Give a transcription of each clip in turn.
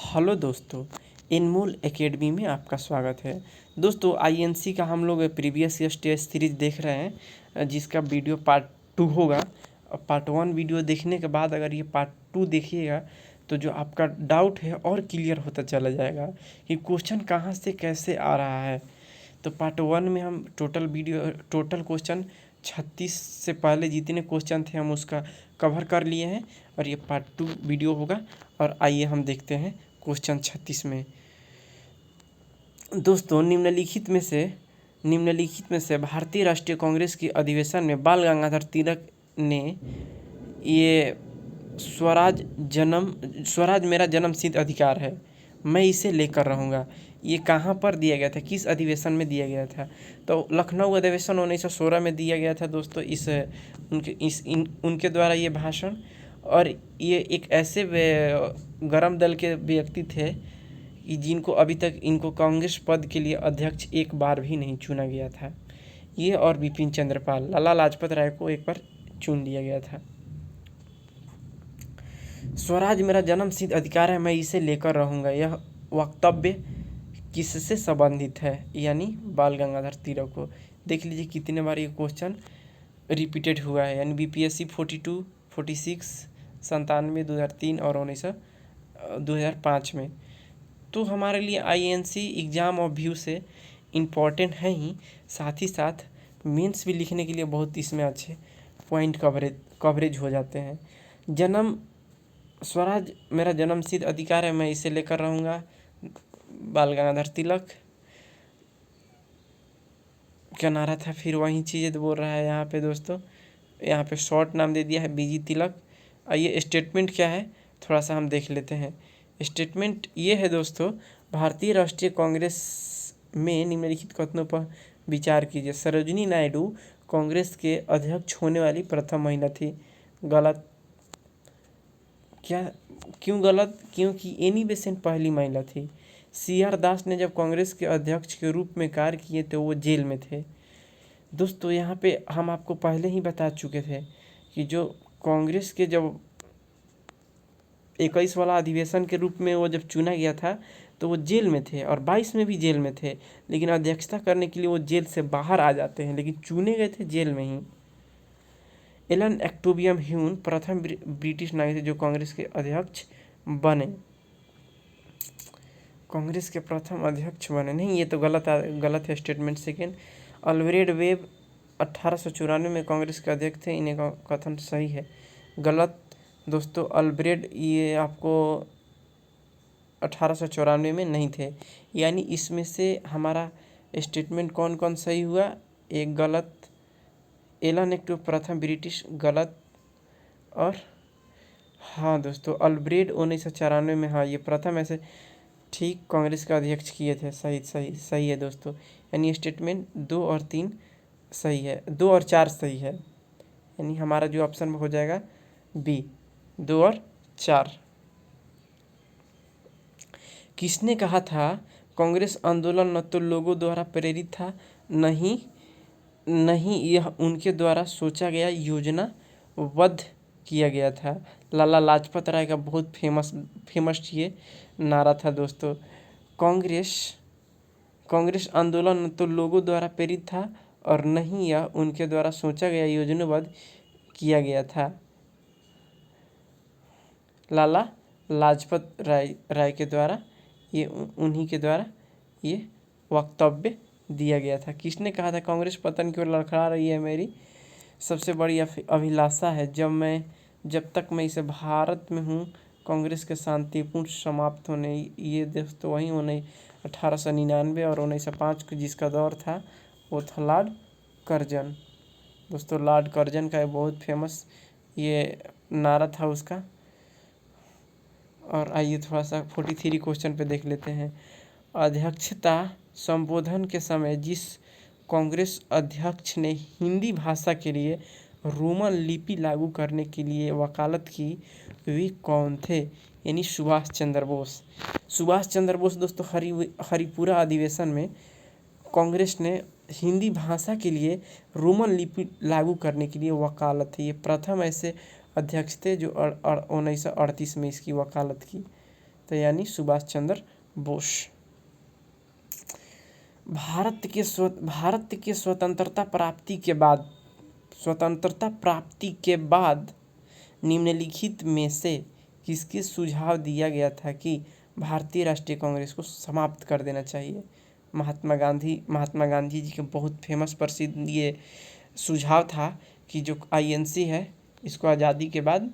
Hello दोस्तों, इनमोल academy में आपका स्वागत है। दोस्तों, आईएनसी का हम लोग प्रीवियस ईयर टेस्ट सीरीज देख रहे हैं, जिसका वीडियो पार्ट 2 होगा। पार्ट 1 वीडियो देखने के बाद अगर ये पार्ट 2 देखिएगा तो जो आपका डाउट है और क्लियर होता चला जाएगा कि क्वेश्चन कहाँ से कैसे आ रहा है। तो पार्ट 1 में हम टोटल क्वेश्चन 36 से पहले जितने क्वेश्चन थे हम उसका कवर कर लिए हैं, और ये पार्ट 2 वीडियो होगा। और आइए हम देखते हैं क्वेश्चन 36 में। दोस्तों, निम्नलिखित में से भारतीय राष्ट्रीय कांग्रेस की अधिवेशन में बाल गंगाधर तिलक ने ये स्वराज मेरा जन्म सिद्ध अधिकार है, मैं इसे लेकर रहूँगा, ये कहाँ पर दिया गया था, किस अधिवेशन में दिया गया था? तो लखनऊ अधिवेशन 1916 में दिया गया था दोस्तों। उनके द्वारा ये भाषण, और ये एक ऐसे गरम दल के व्यक्ति थे कि जिनको अभी तक इनको कांग्रेस पद के लिए अध्यक्ष एक बार भी नहीं चुना गया था। ये और बिपिन चंद्रपाल, लाला लाजपत राय को एक बार चुन लिया गया था। स्वराज मेरा जन्म सिद्ध अधिकार है, मैं इसे लेकर रहूँगा, यह वक्तव्य किससे संबंधित है? यानी बाल गंगाधर तिलक को। देख लीजिए कितने बार ये क्वेश्चन रिपीटेड हुआ है, यानी बीपीएससी 42, 46, 97, 2003 और 2005 में। तो हमारे लिए आईएनसी एग्ज़ाम ऑफ व्यू से इम्पॉर्टेंट है ही, साथ ही साथ मेंस भी लिखने के लिए बहुत इसमें अच्छे पॉइंट कवरेज हो जाते हैं। स्वराज मेरा जन्म सिद्ध अधिकार है, मैं इसे लेकर रहूँगा, बाल गंगाधर तिलक क्या नारा था, फिर वही चीज़ें तो बोल रहा है यहाँ पे दोस्तों। यहाँ पे शॉर्ट नाम दे दिया है बीजी तिलक। आइए स्टेटमेंट क्या है थोड़ा सा हम देख लेते हैं। स्टेटमेंट ये है दोस्तों, भारतीय राष्ट्रीय कांग्रेस में निम्नलिखित कथनों पर विचार कीजिए। सरोजिनी नायडू कांग्रेस के अध्यक्ष होने वाली प्रथम महिला थी। गलत। क्या? क्यों गलत? क्योंकि एनी बेसेंट पहली महिला थी। CR दास ने जब कांग्रेस के अध्यक्ष के रूप में कार्य किए तो वो जेल में थे। दोस्तों, यहाँ पे हम आपको पहले ही बता चुके थे कि जो कांग्रेस के जब 21 वाला अधिवेशन के रूप में वो जब चुना गया था तो वो जेल में थे, और 22 में भी जेल में थे, लेकिन अध्यक्षता करने के लिए वो जेल से बाहर आ जाते हैं, लेकिन चुने गए थे जेल में ही। एलन एक्टोबियम ह्यून प्रथम ब्रिटिश नागरिक जो कांग्रेस के अध्यक्ष बने। कांग्रेस के प्रथम अध्यक्ष बने नहीं, ये तो गलत है स्टेटमेंट सेकेंड। अल्फ्रेड वेब 1894 में कांग्रेस के अध्यक्ष थे, इन्हें का कथन सही है। गलत दोस्तों, अल्फ्रेड ये आपको 1894 में नहीं थे, यानी इसमें से हमारा स्टेटमेंट कौन कौन सही हुआ? एक गलत, एलन एक्टो प्रथम ब्रिटिश, गलत। और हाँ दोस्तों, अल्फ्रेड 1994 में, हाँ ये प्रथम ऐसे ठीक कांग्रेस का अध्यक्ष किए थे। सही है दोस्तों, यानी स्टेटमेंट 2 और 3 सही है, 2 और 4 सही है, यानी हमारा जो ऑप्शन हो जाएगा बी, 2 और 4। किसने कहा था कांग्रेस आंदोलन न तो लोगों द्वारा प्रेरित था, नहीं यह उनके द्वारा सोचा गया योजनाबद्ध किया गया था। लाला लाजपत राय का बहुत फेमस ये नारा था दोस्तों। कांग्रेस आंदोलन न तो लोगों द्वारा प्रेरित था, और नहीं यह उनके द्वारा सोचा गया योजनाबद्ध किया गया था। लाला लाजपत राय के द्वारा ये उन्हीं के द्वारा ये वक्तव्य दिया गया था। किसने कहा था कांग्रेस पतन की ओर लड़खड़ा रही है, मेरी सबसे बड़ी अभिलाषा है, जब तक मैं इस भारत में हूँ कांग्रेस के शांतिपूर्ण समाप्त होने। ये दोस्तों वही 1899 और 1905 का जिसका दौर था वो था लॉर्ड कर्जन। दोस्तों, लॉर्ड कर्जन का बहुत फेमस ये नारा था उसका। और आइए थोड़ा सा 43 क्वेश्चन पे देख लेते हैं। अध्यक्षता संबोधन के समय जिस कांग्रेस अध्यक्ष ने हिंदी भाषा के लिए रोमन लिपि लागू करने के लिए वकालत की, वे कौन थे? यानी सुभाष चंद्र बोस दोस्तों, हरिपुरा अधिवेशन में कांग्रेस ने हिंदी भाषा के लिए रोमन लिपि लागू करने के लिए वकालत थी। ये प्रथम ऐसे अध्यक्ष थे जो 1938 में इसकी वकालत की। तो यानी सुभाष चंद्र बोस। भारत के स्वतंत्रता प्राप्ति के बाद निम्नलिखित में से किसके सुझाव दिया गया था कि भारतीय राष्ट्रीय कांग्रेस को समाप्त कर देना चाहिए? महात्मा गांधी जी के बहुत फेमस प्रसिद्ध ये सुझाव था कि जो आईएनसी है इसको आज़ादी के बाद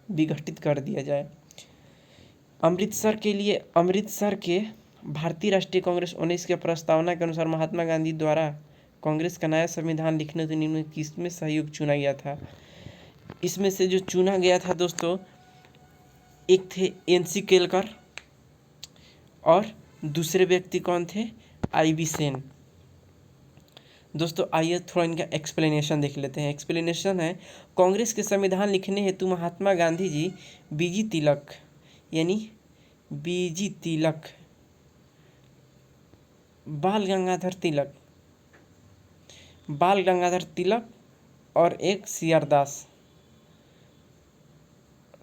विघटित कर दिया जाए। अमृतसर के भारतीय राष्ट्रीय कांग्रेस 19 के प्रस्तावना के अनुसार महात्मा गांधी द्वारा कांग्रेस का नया संविधान लिखने के निम्न किसमें सहयोग चुना गया था? इसमें से जो चुना गया था दोस्तों, एक थे एनसी केलकर और दूसरे व्यक्ति कौन थे? आईबी सेन। दोस्तों आइए थोड़ा इनका एक्सप्लेनेशन देख लेते हैं। एक्सप्लेनेशन है, कांग्रेस के संविधान लिखने हेतु महात्मा गांधी जी बीजी तिलक, बाल गंगाधर तिलक और एक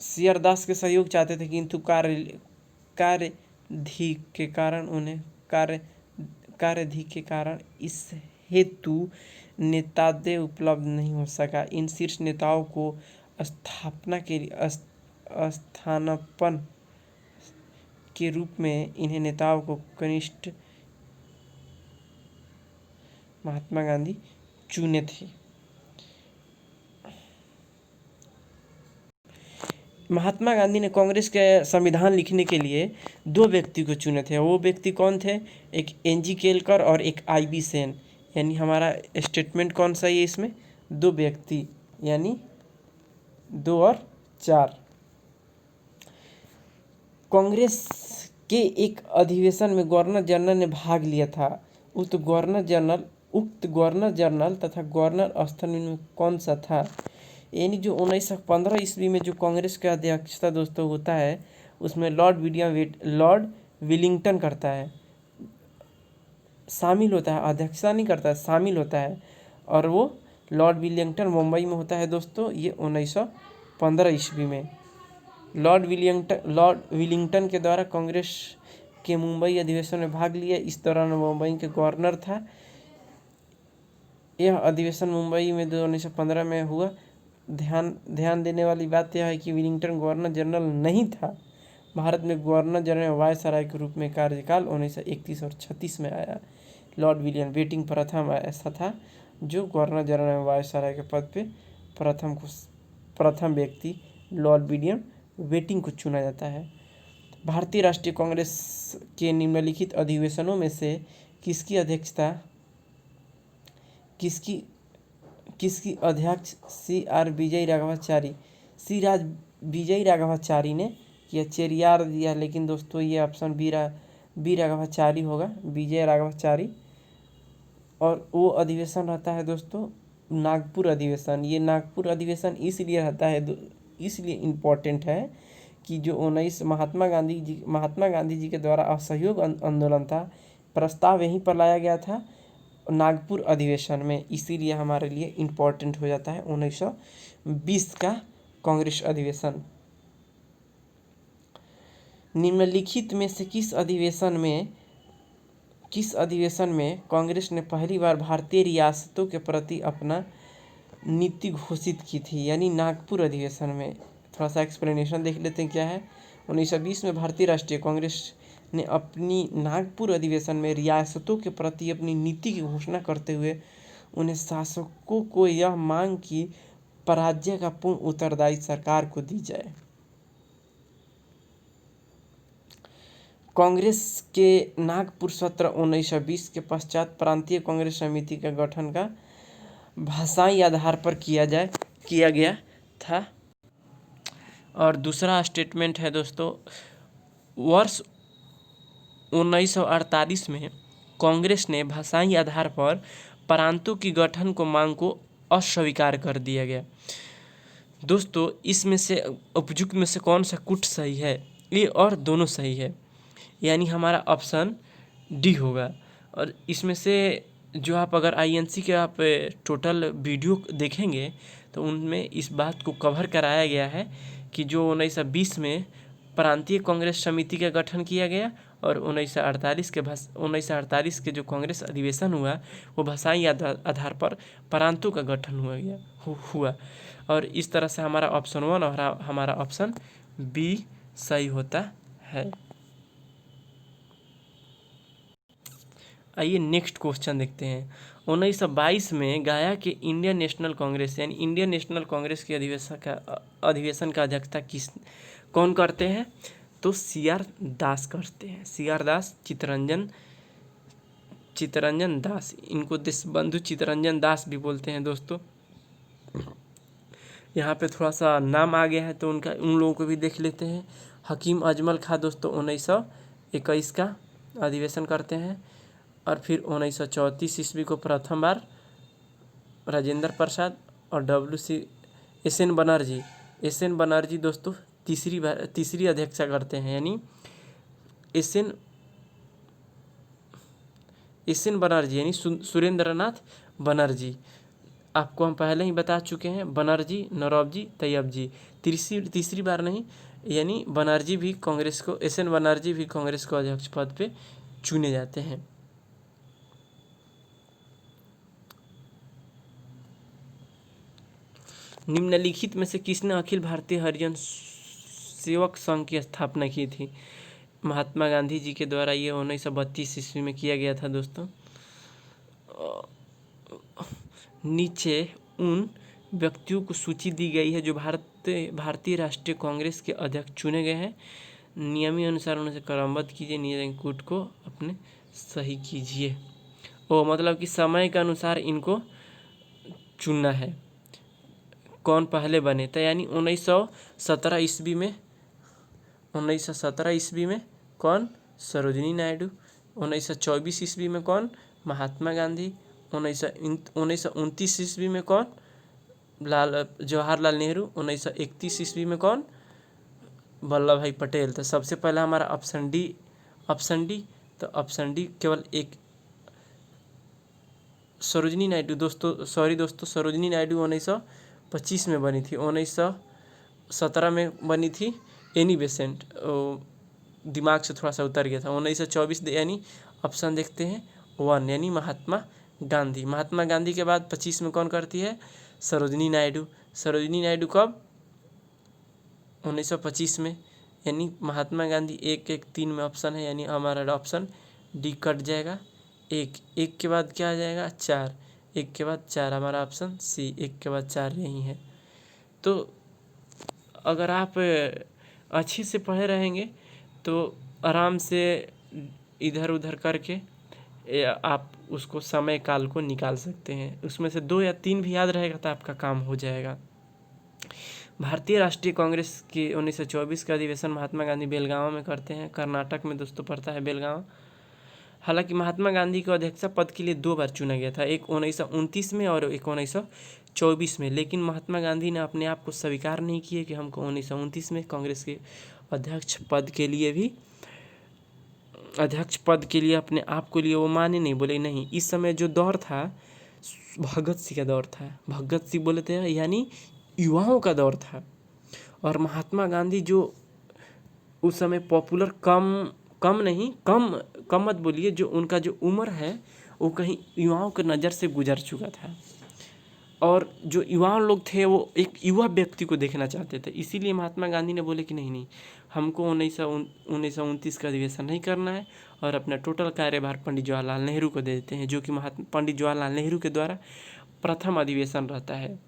सियरदास के सहयोग चाहते थे, किंतु कार्यधिक के कारण इस हेतु नेतादेय उपलब्ध नहीं हो सका। इन शीर्ष नेताओं को स्थानापन्न के रूप में इन्हें नेताओं को कनिष्ठ महात्मा गांधी चुने थे। महात्मा गांधी ने कांग्रेस के संविधान लिखने के लिए दो व्यक्ति को चुने थे। वो व्यक्ति कौन थे? एक एनजी केलकर और एक आईबी सेन। यानी हमारा स्टेटमेंट कौन सा है इसमें? दो व्यक्ति, यानी 2 और 4। कांग्रेस के एक अधिवेशन में गवर्नर जनरल ने भाग लिया था। उक्त गवर्नर जनरल तथा गवर्नर स्थल में कौन सा था? यानी जो 1915 ईस्वी में जो कांग्रेस का अध्यक्षता दोस्तों होता है, उसमें लॉर्ड विलिंगटन करता है, शामिल होता है, अध्यक्षता नहीं करता है, शामिल होता है। और वो लॉर्ड विलिंगटन मुंबई में होता है दोस्तों, ये 1915 ईस्वी में। लॉर्ड विलिंगटन के द्वारा कांग्रेस के मुंबई अधिवेशन में भाग लिया। इस दौरान मुंबई के गवर्नर था। यह अधिवेशन मुंबई में 1915 में हुआ। ध्यान देने वाली बात यह है कि विलिंगटन गवर्नर जनरल नहीं था। भारत में गवर्नर जनरल वायसराय के रूप में कार्यकाल 1931 और 36 में आया। लॉर्ड विलियम बेटिंग प्रथम ऐसा था जो गवर्नर जनरल वायसराय के पद पे प्रथम व्यक्ति लॉर्ड विलियम बेटिंग को चुना जाता है। भारतीय राष्ट्रीय कांग्रेस के निम्नलिखित अधिवेशनों में से किसकी अध्यक्ष विजय राघवाचारी ने किया? चेरियार दिया, लेकिन दोस्तों ये ऑप्शन बी राघवाचारी होगा, विजय राघवाचारी। और वो अधिवेशन रहता है दोस्तों नागपुर अधिवेशन। ये नागपुर अधिवेशन इसलिए रहता है, इसलिए इम्पोर्टेंट है कि जो महात्मा गांधी जी के द्वारा असहयोग आंदोलन था, प्रस्ताव यहीं पर लाया गया था नागपुर अधिवेशन में, इसीलिए हमारे लिए इम्पोर्टेंट हो जाता है 1920 का कांग्रेस अधिवेशन। निम्नलिखित में से किस अधिवेशन में कांग्रेस ने पहली बार भारतीय रियासतों के प्रति अपना नीति घोषित की थी? यानी नागपुर अधिवेशन में। थोड़ा सा एक्सप्लेनेशन देख लेते हैं क्या है। 1920 में भारतीय राष्ट्रीय कांग्रेस ने अपनी नागपुर अधिवेशन में रियासतों के प्रति अपनी नीति की घोषणा करते हुए उन्हें शासकों को यह मांग की पराजय का पूर्ण उत्तरदायी सरकार को दी जाए। कांग्रेस के नागपुर सत्र 1920 के पश्चात प्रांतीय कांग्रेस समिति का गठन का भाषाई आधार पर किया गया था। और दूसरा स्टेटमेंट है दोस्तों, वर्ष 1948 में कांग्रेस ने भाषाई आधार पर प्रांतों की गठन को मांग को अस्वीकार कर दिया गया। दोस्तों इसमें से उपयुक्त में से कौन सा कुट सही है? ये और दोनों सही है, यानी हमारा ऑप्शन डी होगा। और इसमें से जो आप अगर आईएनसी के आप टोटल वीडियो देखेंगे तो उनमें इस बात को कवर कराया गया है कि जो 1920 में प्रांतीय कांग्रेस समिति का गठन किया गया और 1948 के जो कांग्रेस अधिवेशन हुआ वो भाषाई आधार पर प्रांतों का गठन हुआ। और इस तरह से हमारा ऑप्शन 1 और हमारा ऑप्शन बी सही होता है। आइए नेक्स्ट क्वेश्चन देखते हैं। 1922 में गया के इंडियन नेशनल कांग्रेस यानी इंडियन नेशनल कांग्रेस के अधिवेशन का अध्यक्षता कौन करते हैं? तो CR दास करते हैं। CR दास, चित्तरंजन दास, इनको देशबंधु चित्तरंजन दास भी बोलते हैं दोस्तों। यहाँ पे थोड़ा सा नाम आ गया है तो उन लोगों को भी देख लेते हैं। हकीम अजमल खां दोस्तों 1921 का अधिवेशन करते हैं। और फिर 1934 ईस्वी को प्रथम बार राजेंद्र प्रसाद और SN बनर्जी दोस्तों तीसरी अध्यक्षता करते हैं, यानी SN बनर्जी यानी सुरेंद्रनाथ बनर्जी। आपको हम पहले ही बता चुके हैं, बनर्जी, नौरोजी, तैयब जी। तीसरी बार नहीं, यानी बनर्जी भी कांग्रेस को SN बनर्जी भी कांग्रेस को अध्यक्ष पद पे चुने जाते हैं। निम्नलिखित में से किसने अखिल भारतीय हरिजन सेवक संघ की स्थापना की थी? महात्मा गांधी जी के द्वारा ये 1932 ईस्वी में किया गया था दोस्तों। नीचे उन व्यक्तियों को सूची दी गई है जो भारतीय राष्ट्रीय कांग्रेस के अध्यक्ष चुने गए हैं। नियमी अनुसार उन्हें क्रमबद्ध कीजिए, नीचे कूट को अपने सही कीजिए। मतलब कि समय के अनुसार इनको चुनना है, कौन पहले बने थे। यानी 1917 ईस्वी में कौन? सरोजिनी नायडू। 1924 ईस्वी में कौन? महात्मा गांधी। 1929 ईस्वी में कौन? जवाहरलाल नेहरू। 1931 ईस्वी में कौन? वल्लभ भाई पटेल। तो सबसे पहला हमारा ऑप्शन डी। तो ऑप्शन डी केवल एक, सरोजिनी नायडू दोस्तों, सरोजिनी नायडू 1925 में बनी थी। 1917 में बनी थी एनी बेसेंट, दिमाग से थोड़ा सा उतर गया था। 1924 यानी ऑप्शन देखते हैं 1 यानी महात्मा गांधी। महात्मा गांधी के बाद 25 में कौन करती है? सरोजिनी नायडू। सरोजिनी नायडू कब? 1925 में, यानी महात्मा गांधी 1-1-3 में ऑप्शन है, यानी हमारा ऑप्शन डी कट जाएगा। एक के बाद क्या आ जाएगा? 4। एक के बाद 4, हमारा ऑप्शन सी, एक के बाद 4 यही है। तो अगर आप अच्छे से पढ़े रहेंगे तो आराम से इधर उधर करके आप उसको समय काल को निकाल सकते हैं। उसमें से 2 या 3 भी याद रहेगा तो आपका काम हो जाएगा। भारतीय राष्ट्रीय कांग्रेस की 1924 का अधिवेशन महात्मा गांधी बेलगांव में करते हैं। कर्नाटक में दोस्तों पड़ता है बेलगांव। हालांकि महात्मा गांधी को अध्यक्ष पद के लिए 2 बार चुना गया था, एक 1929 में और एक 1924 में। लेकिन महात्मा गांधी ने अपने आप को स्वीकार नहीं किए कि हमको 1929 में कांग्रेस के अध्यक्ष पद के लिए अपने आप को लिए वो माने नहीं, बोले नहीं। इस समय जो दौर था भगत सिंह का दौर था, भगत सिंह बोले थे, यानी युवाओं का दौर था। और महात्मा गांधी जो उस समय पॉपुलर कम मत बोलिए, जो उनका जो उम्र है वो कहीं युवाओं की नज़र से गुजर चुका था। और जो युवा लोग थे वो एक युवा व्यक्ति को देखना चाहते थे। इसीलिए महात्मा गांधी ने बोले कि नहीं, हमको 1929 का अधिवेशन नहीं करना है और अपना टोटल कार्यभार पंडित जवाहरलाल नेहरू को दे देते हैं, जो कि पंडित जवाहरलाल नेहरू के द्वारा प्रथम अधिवेशन रहता है।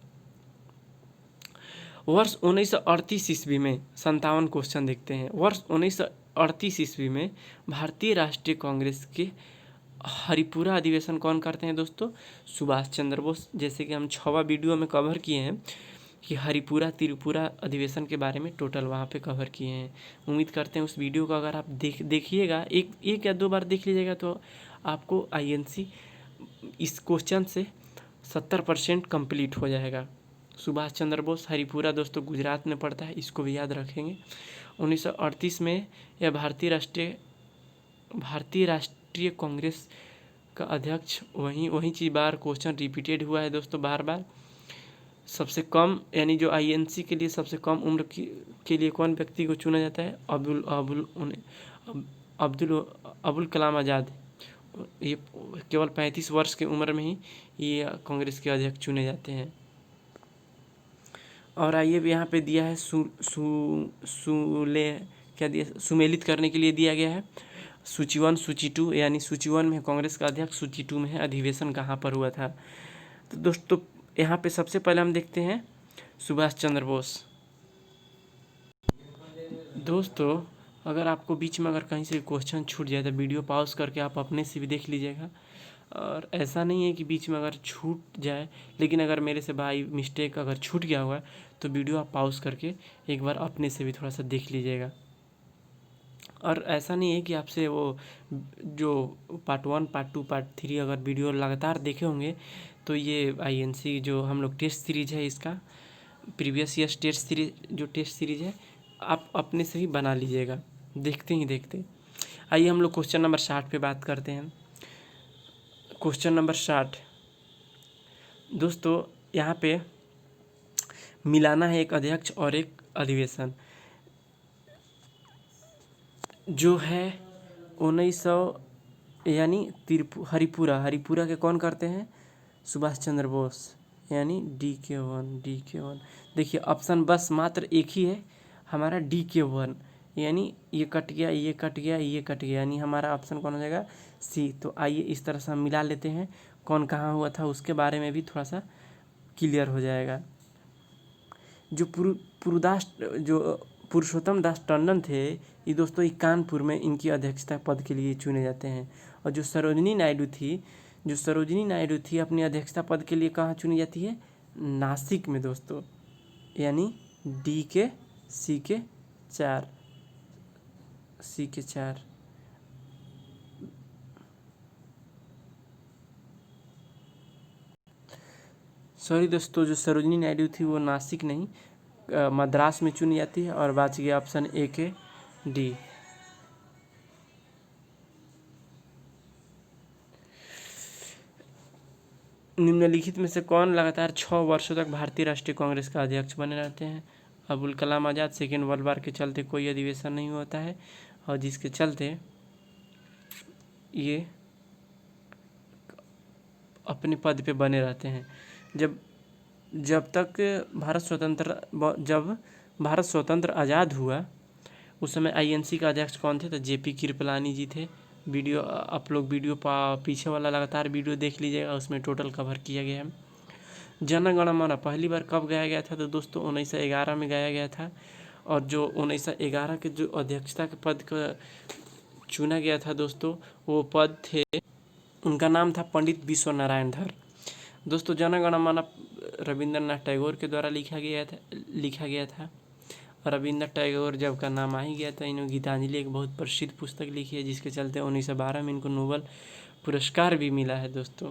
वर्ष 1938 ईस्वी में 57 क्वेश्चन देखते हैं। वर्ष 1938 ईस्वी में भारतीय राष्ट्रीय कांग्रेस के हरिपुरा अधिवेशन कौन करते हैं दोस्तों? सुभाष चंद्र बोस। जैसे कि हम 6वां वीडियो में कवर किए हैं कि हरिपुरा त्रिपुरा अधिवेशन के बारे में टोटल वहाँ पे कवर किए हैं। उम्मीद करते हैं उस वीडियो को अगर आप देखिएगा, एक या 2 बार देख लीजिएगा तो आपको INC इस क्वेश्चन से 70% कंप्लीट हो जाएगा। सुभाष चंद्र बोस हरिपुरा दोस्तों गुजरात में पड़ता है, इसको भी याद रखेंगे। 1938 में यह भारतीय राष्ट्रीय कांग्रेस का अध्यक्ष वही चीज़ बार क्वेश्चन रिपीटेड हुआ है दोस्तों बार बार। सबसे कम यानी जो आईएनसी के लिए सबसे कम उम्र के लिए कौन व्यक्ति को चुना जाता है? अब्दुल अबुल अब्दुल अबुल कलाम आज़ाद। ये केवल 35 वर्ष की उम्र में ही ये कांग्रेस के अध्यक्ष चुने जाते हैं। और आइए यहाँ पे दिया है क्या दिया, सुमेलित करने के लिए दिया गया है। सूची 1 सूची 2, यानी सूची 1 में कांग्रेस का अध्यक्ष, सूची 2 में है अधिवेशन कहाँ पर हुआ था। तो दोस्तों यहाँ पे सबसे पहले हम देखते हैं सुभाष चंद्र बोस। दोस्तों अगर आपको बीच में अगर कहीं से क्वेश्चन छूट जाए तो वीडियो पॉज करके आप अपने से भी देख लीजिएगा। और ऐसा नहीं है कि बीच में अगर छूट जाए, लेकिन अगर मेरे से बाई मिस्टेक अगर छूट गया हुआ है तो वीडियो आप पॉज करके एक बार अपने से भी थोड़ा सा देख लीजिएगा। और ऐसा नहीं है कि आपसे वो जो पार्ट 1 पार्ट 2 पार्ट 3 अगर वीडियो लगातार देखे होंगे तो ये आईएनसी जो हम लोग टेस्ट सीरीज़ है, इसका प्रीवियस ईयर टेस्ट सीरीज जो टेस्ट सीरीज है आप अपने से ही बना लीजिएगा देखते ही देखते। आइए हम लोग क्वेश्चन नंबर 60 पे बात करते हैं। क्वेश्चन नंबर 60 दोस्तों यहाँ पे मिलाना है एक अध्यक्ष और एक अधिवेशन जो है 1900 यानी हरिपुरा के कौन करते हैं? सुभाष चंद्र बोस, यानी DK1। देखिए ऑप्शन बस मात्र एक ही है हमारा DK1, यानी ये कट गया ये कट गया ये कट गया, यानी हमारा ऑप्शन कौन हो जाएगा? C। तो आइए इस तरह से हम मिला लेते हैं, कौन कहाँ हुआ था उसके बारे में भी थोड़ा सा क्लियर हो जाएगा। जो पुरुषोत्तम दास टंडन थे, ये दोस्तों कानपुर में इनकी अध्यक्षता पद के लिए चुने जाते हैं। और जो सरोजिनी नायडू थी अपनी अध्यक्षता पद के लिए कहाँ चुनी जाती है? नासिक में दोस्तों, यानी C के 4। सॉरी दोस्तों, जो सरोजिनी नायडू थी वो नासिक नहीं मद्रास में चुनी जाती है। और बच गया ऑप्शन A के D। निम्नलिखित में से कौन लगातार 6 वर्षों तक भारतीय राष्ट्रीय कांग्रेस का अध्यक्ष बने रहते हैं? Abul Kalam Azad. Second world war के चलते कोई अधिवेशन नहीं होता है और जिसके चलते ये अपने पद पे बने रहते हैं। जब भारत स्वतंत्र आज़ाद हुआ उस समय आईएनसी का अध्यक्ष कौन थे? तो JP कृपलानी जी थे। वीडियो आप लोग पीछे वाला लगातार वीडियो देख लीजिएगा, उसमें टोटल कवर किया गया है। जन गण मन पहली बार कब गाया गया था? तो दोस्तों 1911 में गाया गया था। और जो 1911 के जो अध्यक्षता के पद का चुना गया था दोस्तों, वो पद थे, उनका नाम था पंडित विश्व नारायण धर। दोस्तों जन गण मन रविंद्रनाथ टैगोर के द्वारा लिखा गया था। रविंद्र टैगोर जब का नाम आ ही गया था, इन्होंने गीतांजलि एक बहुत प्रसिद्ध पुस्तक लिखी है, जिसके चलते 1912 में इनको नोबेल पुरस्कार भी मिला है दोस्तों।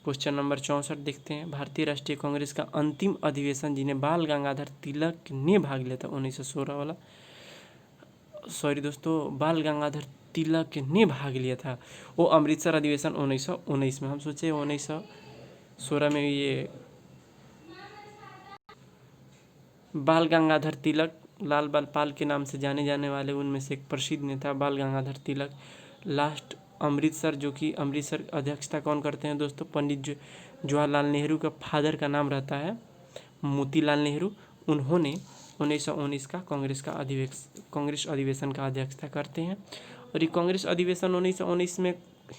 क्वेश्चन नंबर 64 देखते हैं। भारतीय राष्ट्रीय कांग्रेस का अंतिम अधिवेशन जिन्हें बाल गंगाधर तिलक ने भाग लिया था 1916 वाला, सॉरी दोस्तों, बाल गंगाधर तिलक ने भाग लिया था, वो अमृतसर अधिवेशन 1919 में। हम सोचे 1916 में ये बाल गंगाधर तिलक, लाल बाल पाल के नाम से जाने जाने वाले उनमें से एक प्रसिद्ध नेता बाल गंगाधर तिलक लास्ट अमृतसर, जो कि अमृतसर अध्यक्षता कौन करते हैं दोस्तों? पंडित जवाहरलाल नेहरू का फादर का नाम रहता है मोतीलाल नेहरू। उन्होंने 1919 का कांग्रेस अधिवेशन का अध्यक्षता करते हैं। और ये कांग्रेस अधिवेशन 1919 में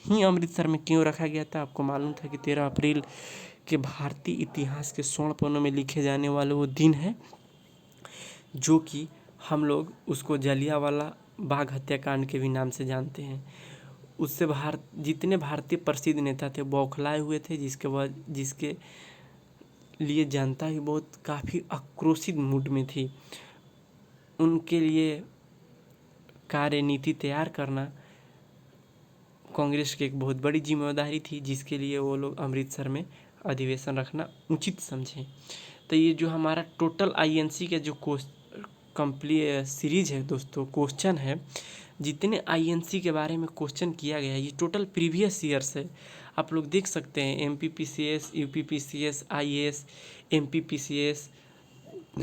ही अमृतसर में क्यों रखा गया था? आपको मालूम था कि 13 अप्रैल के भारतीय इतिहास के स्वर्ण पन्नों में लिखे जाने वाले वो दिन है, जो कि हम लोग उसको जलियांवाला बाग हत्याकांड के भी नाम से जानते हैं। उससे जितने भारतीय प्रसिद्ध नेता थे बौखलाए हुए थे, जिसके लिए जनता भी बहुत काफ़ी आक्रोशित मूड में थी। उनके लिए कार्यनीति तैयार करना कांग्रेस की एक बहुत बड़ी जिम्मेदारी थी, जिसके लिए वो लोग अमृतसर में अधिवेशन रखना उचित समझे। तो ये जो हमारा टोटल आईएनसी के जो कंप्लीट सीरीज है दोस्तों, क्वेश्चन है, जितने आईएनसी के बारे में क्वेश्चन किया गया है ये टोटल प्रीवियस ईयर से आप लोग देख सकते हैं। MPPCS, UPPCS, IAS MP PCS,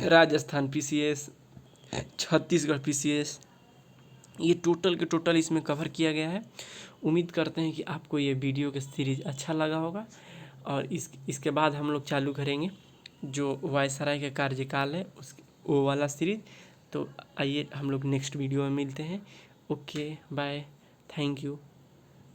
Rajasthan PCS, Chhattisgarh PCS, ये टोटल के टोटल इसमें कवर किया गया है। उम्मीद करते हैं कि आपको ये वीडियो का सीरीज़ अच्छा लगा होगा और इसके बाद हम लोग चालू करेंगे जो वायसराय का कार्यकाल है उस वो वाला सीरीज़। तो आइए हम लोग नेक्स्ट वीडियो में मिलते हैं। Okay bye, thank you.